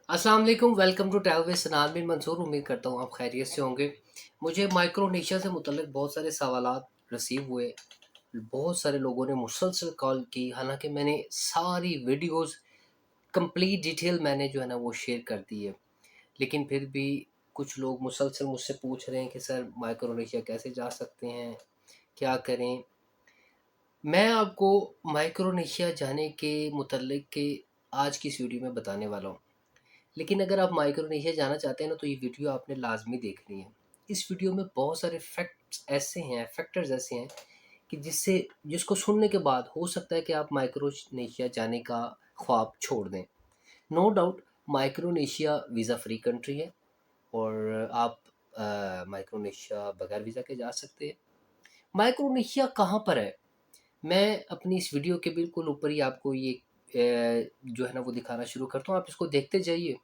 अस्सलाम वालेकुम, welcome to travel with सनान बिन मंसूर। उम्मीद करता हूँ आप खैरियत से होंगे। मुझे माइक्रोनेशिया से मुतल्लिक बहुत सारे सवालात रिसीव हुए। बहुत सारे लोगों ने मुसलसल कॉल की, हालांकि मैंने सारी वीडियोस कंप्लीट डिटेल मैंने जो है ना वो शेयर कर दी है। लेकिन फिर भी कुछ लोग मुसलसल मुझसे पूछ रहे हैं कि सर माइक्रोनेशिया कैसे जा सकते हैं, क्या करें। मैं आपको माइक्रोनेशिया जाने के मुतल्लिक के आज की इस वीडियो में बताने वाला हूँ। लेकिन अगर आप माइक्रोनेशिया जाना चाहते हैं ना, तो ये वीडियो आपने लाजमी देखनी है। इस वीडियो में बहुत सारे फैक्टर्स ऐसे हैं कि जिसको सुनने के बाद हो सकता है कि आप माइक्रोनेशिया जाने का ख्वाब छोड़ दें। No doubt Micronesia visa free country है और आप माइक्रोनेशिया बगैर वीज़ा के जा सकते हैं। माइक्रोनेशिया कहाँ पर है? मैं अपनी इस वीडियो के बिल्कुल ऊपर ही आपको ये जो है ना वो दिखाना शुरू करता हूँ। आप इसको देखते जाइए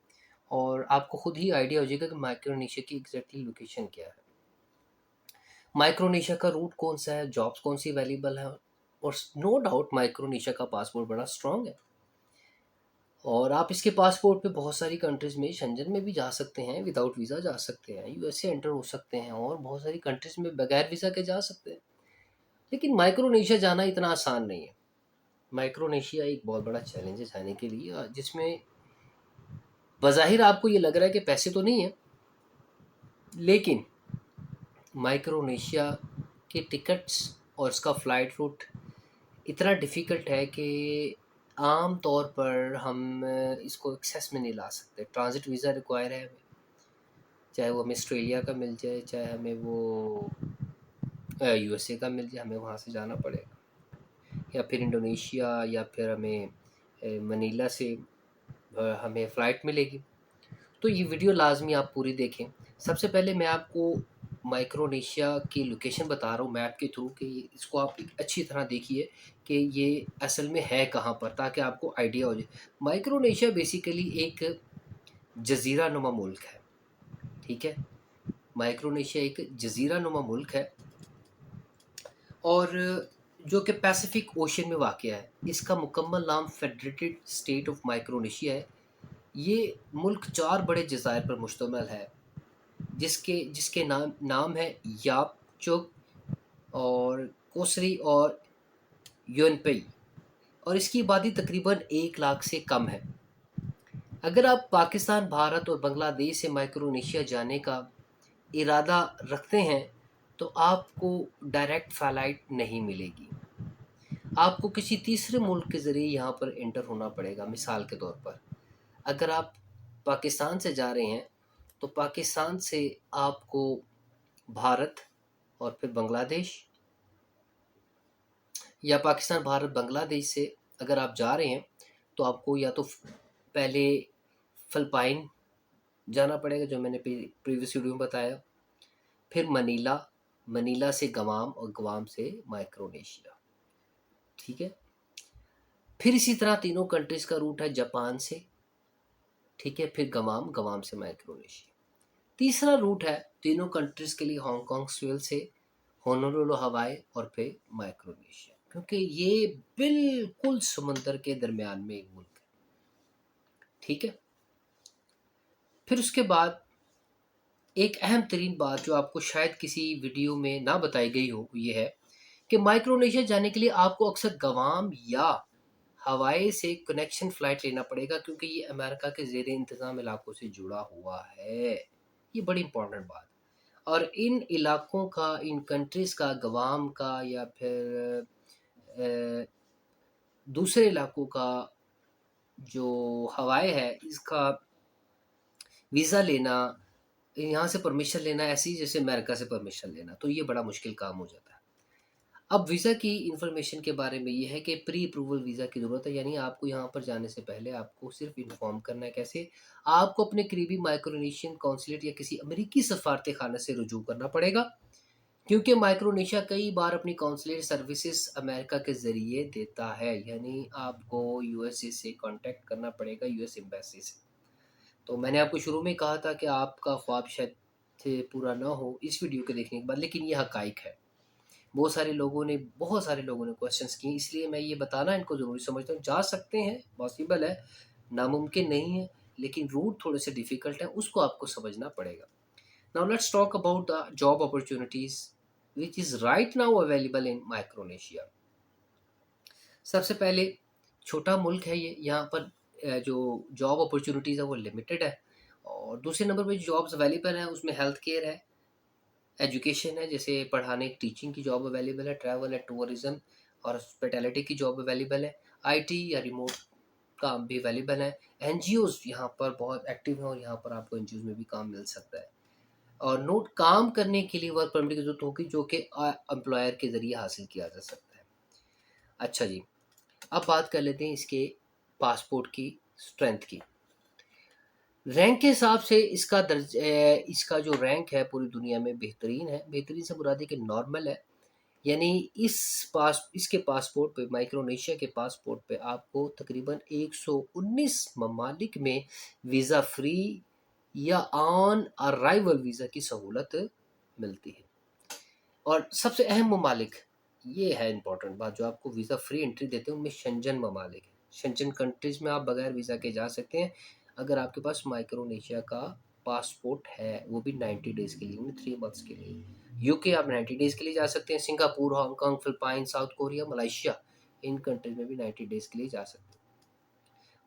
और आपको खुद ही आइडिया हो जाएगा कि माइक्रोनेशिया की एग्जैक्टली लोकेशन क्या है। माइक्रोनेशिया का रूट कौन सा है, जॉब्स कौन सी अवेलेबल है। और नो डाउट माइक्रोनेशिया का पासपोर्ट बड़ा स्ट्रांग है और आप इसके पासपोर्ट पे बहुत सारी कंट्रीज़ में, शंजन में भी जा सकते हैं, विदाउट वीज़ा जा सकते हैं, यूएसए एंटर हो सकते हैं और बहुत सारी कंट्रीज़ में बगैर वीज़ा के जा सकते हैं। लेकिन माइक्रोनेशिया जाना इतना आसान नहीं है। माइक्रोनेशिया एक बहुत बड़ा चैलेंज है जाने के लिए, जिसमें बज़ाहिर आपको ये लग रहा है कि पैसे तो नहीं है, लेकिन माइक्रोनेशिया के टिकट्स और इसका फ़्लाइट रूट इतना डिफ़िकल्ट है कि आम तौर पर हम इसको एक्सेस में नहीं ला सकते। ट्रांज़िट वीज़ा रिक्वायर है हमें, चाहे वो हमें ऑस्ट्रेलिया का मिल जाए, चाहे हमें वो यूएसए का मिल जाए, हमें वहाँ से जाना पड़ेगा, या फिर इंडोनेशिया, या फिर हमें मनीला से हमें फ़्लाइट मिलेगी। तो ये वीडियो लाजमी आप पूरी देखें। सबसे पहले मैं आपको माइक्रोनेशिया की लोकेशन बता रहा हूँ मैप के थ्रू, कि इसको आप एक अच्छी तरह देखिए कि ये असल में है कहाँ पर, ताकि आपको आइडिया हो जाए। माइक्रोनेशिया बेसिकली एक जजीरा नुमा मुल्क है। ठीक है, माइक्रोनेशिया एक जजीरा नुमा मुल्क है और जो कि पैसिफिक ओशन में वाक़ है। इसका मुकम्मल नाम फेडरेटेड स्टेट ऑफ माइक्रोनेशिया है। ये मुल्क 4 बड़े जज़ायर पर मुश्तमिल है, जिसके जिसके नाम नाम है यापचुक और कोसरी और योनपई, और इसकी आबादी तकरीबन 1 लाख से कम है। अगर आप पाकिस्तान, भारत और बांग्लादेश से माइक्रोनेशिया जाने का इरादा रखते हैं, तो आपको डायरेक्ट फ़्लाइट नहीं मिलेगी। आपको किसी तीसरे मुल्क के ज़रिए यहाँ पर एंटर होना पड़ेगा। मिसाल के तौर पर, अगर आप पाकिस्तान से जा रहे हैं, तो पाकिस्तान से आपको भारत और फिर बांग्लादेश, या पाकिस्तान, भारत, बांग्लादेश से अगर आप जा रहे हैं, तो आपको या तो पहले फ़िलिपाइन जाना पड़ेगा, जो मैंने प्रीवियस वीडियो में बताया, फिर मनीला, मनीला से गवाम और गवाम से माइक्रोनेशिया। ठीक है, फिर इसी तरह तीनों कंट्रीज़ का रूट है जापान से। ठीक है, फिर गवाम, गवाम से माइक्रोनेशिया। तीसरा रूट है तीनों कंट्रीज़ के लिए हांगकांग स्वेल से होनोलुलु हवाई और फिर माइक्रोनेशिया, क्योंकि ये बिल्कुल समंदर के दरमियान में एक मुल्क है। ठीक है, फिर उसके बाद एक अहम तरीन बात जो आपको शायद किसी वीडियो में ना बताई गई हो, ये है कि माइक्रोनेशिया जाने के लिए आपको अक्सर गवाम या हवाई से कनेक्शन फ़्लाइट लेना पड़ेगा, क्योंकि ये अमेरिका के ज़ेर इंतज़ाम इलाकों से जुड़ा हुआ है। ये बड़ी इंपॉर्टेंट बात। और इन इलाकों का, इन कंट्रीज़ का, गवाम का या फिर अ, दूसरे इलाकों का जो हवाई है, इसका वीज़ा लेना, यहाँ से परमिशन लेना ऐसे ही जैसे अमेरिका से परमिशन लेना, तो ये बड़ा मुश्किल काम हो जाता है। अब वीज़ा की इन्फॉर्मेशन के बारे में ये है कि प्री अप्रूवल वीज़ा की ज़रूरत है, यानी आपको यहाँ पर जाने से पहले आपको सिर्फ इन्फॉर्म करना है। कैसे? आपको अपने करीबी माइक्रोनेशियन कौंसलेट या किसी अमेरिकी सफारत खाना से रुजू करना पड़ेगा, क्योंकि माइक्रोनेशिया कई बार अपनी कौंसलेट सर्विसेज अमेरिका के ज़रिए देता है, यानी आपको यूएसए से कांटेक्ट करना पड़ेगा, यूएस एम्बेसी से। तो मैंने आपको शुरू में कहा था कि आपका ख्वाब शायद थे पूरा ना हो इस वीडियो के देखने के बाद, लेकिन ये हकाइक है। बहुत सारे लोगों ने क्वेश्चंस किए, इसलिए मैं ये बताना इनको ज़रूरी समझता हूँ। जा सकते हैं, पॉसिबल है, नामुमकिन नहीं है, लेकिन रूट थोड़े से डिफ़िकल्ट हैं, उसको आपको समझना पड़ेगा। Now let's talk about the job opportunities which is right now available in Micronesia. सबसे पहले छोटा मुल्क है ये, यहाँ पर जो जॉब अपॉर्चुनिटीज़ है वो लिमिटेड है। और दूसरे नंबर पे जो जॉब्स अवेलेबल हैं उसमें हेल्थ केयर है, एजुकेशन है, जैसे पढ़ाने टीचिंग की जॉब अवेलेबल है, ट्रैवल है, टूरिज्म और हॉस्पिटैलिटी की जॉब अवेलेबल है, आईटी या रिमोट काम भी अवेलेबल है। एनजीओज़ यहाँ पर बहुत एक्टिव हैं और यहाँ पर आपको एनजीओज़ में भी काम मिल सकता है। और नोट काम करने के लिए वर्क परमिट की ज़रूरत होगी, जो कि एम्प्लॉयर के ज़रिए हासिल किया जा सकता है। अच्छा जी, अब बात कर लेते हैं इसके पासपोर्ट की स्ट्रेंथ की। रैंक के हिसाब से इसका जो रैंक है पूरी दुनिया में बेहतरीन है। बेहतरीन से मुराद है कि नॉर्मल है। यानी इसके पासपोर्ट पे, माइक्रोनेशिया के पासपोर्ट पे आपको तकरीबन 119 ममालिक में वीज़ा फ्री या ऑन अराइवल वीज़ा की सहूलत मिलती है। और सबसे अहम ममालिक, ये है इंपॉर्टेंट बात, जो आपको वीज़ा फ्री एंट्री देते हैं उनमें शेंजन ममालिक है। शेंजन कंट्रीज़ में आप बगैर वीज़ा के जा सकते हैं अगर आपके पास माइक्रोनेशिया का पासपोर्ट है, वो भी 90 डेज़ के लिए, उन्हें 3 मंथ्स के लिए। यूके आप 90 डेज़ के लिए जा सकते हैं, Singapore, Hong Kong, Philippine, South Korea, Malaysia, इन कंट्रीज़ में भी 90 डेज़ के लिए जा सकते हैं।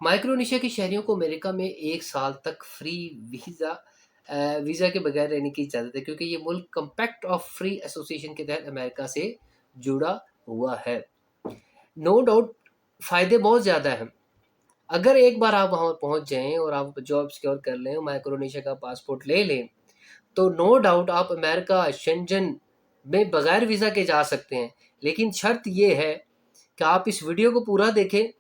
माइक्रोनेशिया के शहरियों को अमेरिका में 1 साल तक फ्री वीज़ा के बगैर रहने की इजाज़त है, क्योंकि ये मुल्क कॉम्पैक्ट ऑफ फ्री एसोसिएशन के तहत अमेरिका से जुड़ा हुआ है। नो डाउट फ़ायदे बहुत ज़्यादा हैं। अगर एक बार आप वहाँ पहुँच जाएँ और आप जॉब सिक्योर कर लें, माइक्रोनेशिया का पासपोर्ट ले लें, तो नो डाउट आप अमेरिका, शेंजन में बगैर वीज़ा के जा सकते हैं। लेकिन शर्त ये है कि आप इस वीडियो को पूरा देखें,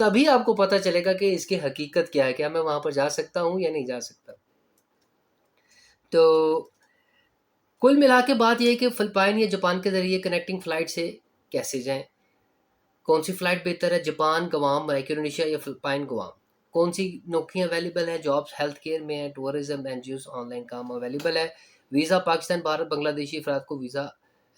तभी आपको पता चलेगा कि इसकी हकीकत क्या है, क्या मैं वहाँ पर जा सकता हूँ या नहीं जा सकता। तो कुल मिला के बात ये है कि फ़िलिपाइन या जापान के ज़रिए कनेक्टिंग फ़्लाइट से कैसे जाएँ? कौन-सी फ़्लाइट बेहतर है, जापान, गुआम, माइक्रोनेशिया या फ़िलिपाइन, गुआम? कौन-सी नौकरियाँ अवेलेबल हैं? जॉब्स हेल्थ केयर में है, टूरिज़्म, एनजीओज़, ऑनलाइन काम अवेलेबल है। वीज़ा पाकिस्तान, भारत, बांग्लादेशी अफ़राद को वीज़ा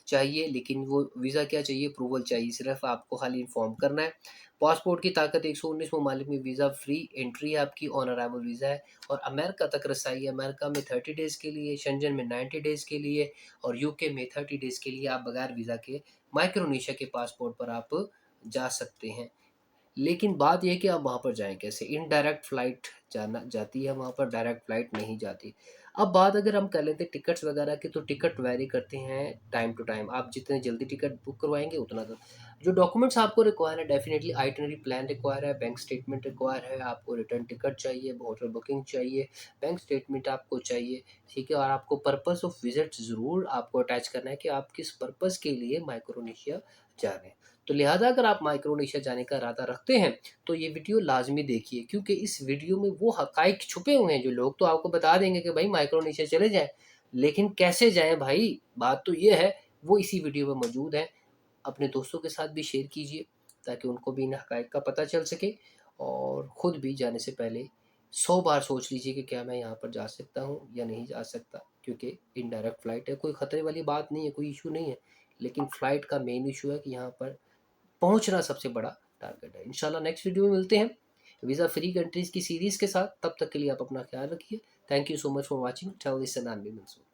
चाहिए, लेकिन वो वीज़ा क्या चाहिए? अप्रूवल चाहिए, सिर्फ़ आपको खाली इन्फॉर्म करना है। पासपोर्ट की ताकत 119 ममालिक में वीज़ा फ्री एंट्री है आपकी, ऑन अराइवल वीज़ा है और अमेरिका तक रसाई है। अमेरिका में 30 डेज़ के लिए, शेंजन में 90 डेज़ के लिए और यूके में 30 डेज़ के लिए आप बगैर वीज़ा के माइक्रोनेशिया के पासपोर्ट पर आप जा सकते हैं। लेकिन बात ये है कि आप वहाँ पर जाएँ कैसे? इनडायरेक्ट फ़्लाइट जाती है वहाँ पर, डायरेक्ट फ़्लाइट नहीं जाती। अब बात अगर हम कर लेते हैं टिकट्स वगैरह की, तो टिकट वैरी करते हैं टाइम टू टाइम। आप जितने जल्दी टिकट बुक करवाएँगे उतना जो डॉक्यूमेंट्स आपको रिक्वायर है, डेफ़िनिटली आइटिनरी प्लान रिक्वायर है, बैंक स्टेटमेंट रिक्वायर है, आपको रिटर्न टिकट चाहिए, होटल बुकिंग चाहिए, बैंक स्टेटमेंट आपको चाहिए, ठीक है? और आपको पर्पस ऑफ विज़िट ज़रूर आपको अटैच करना है कि आप किस पर्पस के लिए माइक्रोनेशिया जा रहे हैं। तो लिहाज़ा अगर आप माइक्रोनेशिया जाने का इरादा रखते हैं, तो ये वीडियो लाज़मी देखिए, क्योंकि इस वीडियो में वो हक़ाइक़ छुपे हुए हैं। जो लोग तो आपको बता देंगे कि भाई माइक्रोनेशिया चले जाएँ, लेकिन कैसे जाएँ भाई? बात तो ये है, वो इसी वीडियो में मौजूद है। अपने दोस्तों के साथ भी शेयर कीजिए, ताकि उनको भी इन हक़ाइक़ का पता चल सके और ख़ुद भी जाने से पहले 100 बार सोच लीजिए कि क्या मैं यहाँ पर जा सकता हूँ या नहीं जा सकता, क्योंकि इनडायरेक्ट फ़्लाइट है, कोई ख़तरे वाली बात नहीं है, कोई इश्यू नहीं है। लेकिन फ़्लाइट का मेन इश्यू है कि यहाँ पर पहुँचना सबसे बड़ा टारगेट है। इंशाल्लाह नेक्स्ट वीडियो में मिलते हैं वीज़ा फ्री कंट्रीज़ की सीरीज़ के साथ। तब तक के लिए आप अपना ख्याल रखिए। Thank you so much for watching. Tell listen and be Mansoor.